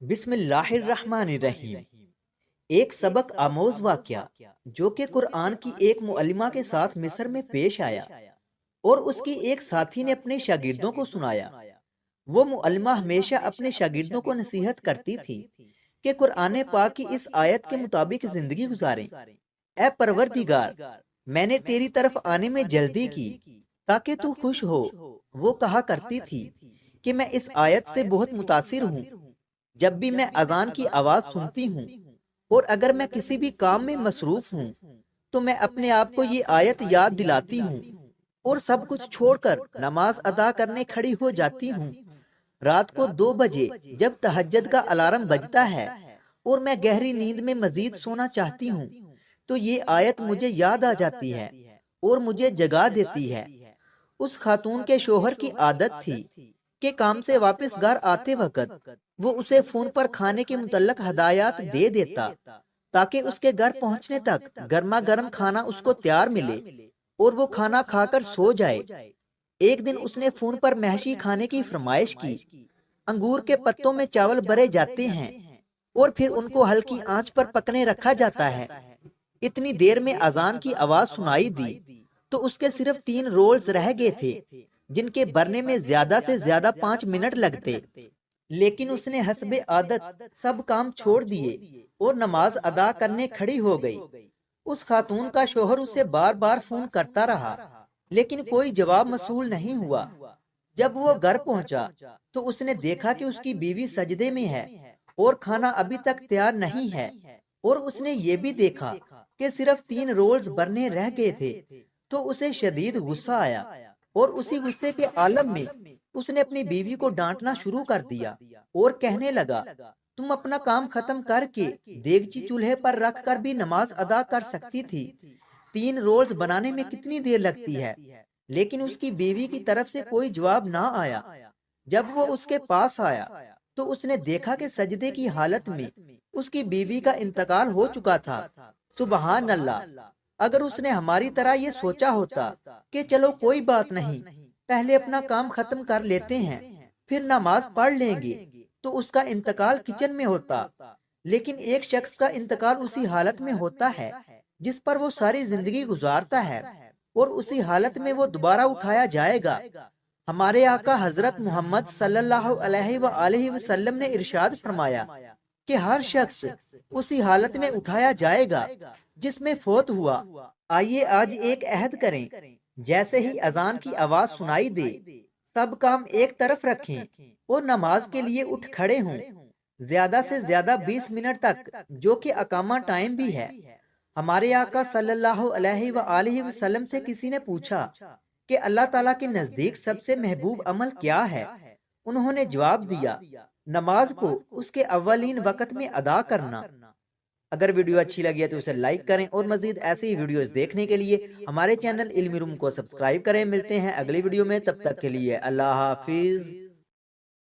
بسم اللہ الرحمن الرحیم۔ ایک سبق آموز واقعہ جو کہ قرآن کی ایک معلمہ کے ساتھ مصر میں پیش آیا اور اس کی ایک ساتھی نے اپنے شاگردوں کو سنایا۔ وہ معلمہ ہمیشہ اپنے شاگردوں کو نصیحت کرتی تھی کہ قرآن پاک کی اس آیت کے مطابق زندگی گزاریں۔ اے پروردگار، میں نے تیری طرف آنے میں جلدی کی تاکہ تو خوش ہو۔ وہ کہا کرتی تھی کہ میں اس آیت سے بہت متاثر ہوں۔ جب بھی میں اذان کی آواز سنتی ہوں اور اگر میں کسی بھی کام میں مصروف ہوں تو میں اپنے آپ کو یہ آیت یاد دلاتی ہوں اور سب کچھ چھوڑ کر نماز ادا کرنے کھڑی ہو جاتی ہوں۔ رات کو 2 بجے جب تہجد کا الارم بجتا ہے اور میں گہری نیند میں مزید سونا چاہتی ہوں تو یہ آیت مجھے یاد آ جاتی ہے اور مجھے جگا دیتی ہے۔ اس خاتون کے شوہر کی عادت تھی کہ کام سے واپس گھر آتے وقت وہ اسے فون پر کھانے کے متعلق ہدایات دے دیتا تاکہ اس کے گھر پہنچنے تک گرما گرم کھانا اس کو تیار ملے اور وہ کھانا کھا کر سو جائے۔ ایک دن اس نے فون پر محشی کھانے کی فرمائش کی۔ انگور کے پتوں میں چاول بھرے جاتے ہیں اور پھر ان کو ہلکی آنچ پر پکنے رکھا جاتا ہے۔ اتنی دیر میں اذان کی آواز سنائی دی تو اس کے صرف 3 رولز رہ گئے تھے جن کے بھرنے میں زیادہ سے زیادہ 5 منٹ لگتے، لیکن اس نے حسب عادت سب کام چھوڑ دیے اور نماز ادا کرنے کھڑی ہو گئی۔ اس خاتون کا شوہر اسے بار بار فون کرتا رہا لیکن کوئی جواب موصول نہیں ہوا۔ جب وہ گھر پہنچا تو اس نے دیکھا کہ اس کی بیوی سجدے میں ہے اور کھانا ابھی تک تیار نہیں ہے، اور اس نے یہ بھی دیکھا کہ صرف 3 رولز بھرنے رہ گئے تھے تو اسے شدید غصہ آیا اور اسی غصے کے عالم میں اس نے اپنی بیوی کو ڈانٹنا شروع کر دیا اور کہنے لگا، تم اپنا کام ختم کر کے دیگچی چولہے پر رکھ کر بھی نماز ادا کر سکتی تھی۔ 3 رولز بنانے میں کتنی دیر لگتی ہے؟ لیکن اس کی بیوی کی طرف سے کوئی جواب نہ آیا۔ جب وہ اس کے پاس آیا تو اس نے دیکھا کہ سجدے کی حالت میں اس کی بیوی کا انتقال ہو چکا تھا۔ سبحان اللہ! اگر اس نے ہماری طرح یہ سوچا ہوتا کہ چلو کوئی بات نہیں، پہلے اپنا کام ختم کر لیتے ہیں پھر نماز پڑھ لیں گے، تو اس کا انتقال کچن میں ہوتا۔ لیکن ایک شخص کا انتقال اسی حالت میں ہوتا ہے جس پر وہ ساری زندگی گزارتا ہے، اور اسی حالت میں وہ دوبارہ اٹھایا جائے گا۔ ہمارے آقا حضرت محمد صلی اللہ علیہ وآلہ وسلم نے ارشاد فرمایا کہ ہر شخص اسی حالت میں اٹھایا جائے گا جس میں فوت ہوا۔ آئیے آج ایک عہد کریں، جیسے ہی اذان کی آواز سنائی دے سب کام ایک طرف رکھیں اور نماز کے لیے اٹھ کھڑے ہوں، زیادہ سے زیادہ 20 منٹ تک، جو کہ اقامہ ٹائم بھی ہے۔ ہمارے آقا صلی اللہ علیہ وآلہ وسلم سے کسی نے پوچھا کہ اللہ تعالیٰ کے نزدیک سب سے محبوب عمل کیا ہے؟ انہوں نے جواب دیا، نماز کو اس کے اولین وقت میں ادا کرنا۔ اگر ویڈیو اچھی لگی ہے تو اسے لائک کریں اور مزید ایسی ویڈیوز دیکھنے کے لیے ہمارے چینل علمی روم کو سبسکرائب کریں۔ ملتے ہیں اگلی ویڈیو میں، تب تک کے لیے اللہ حافظ۔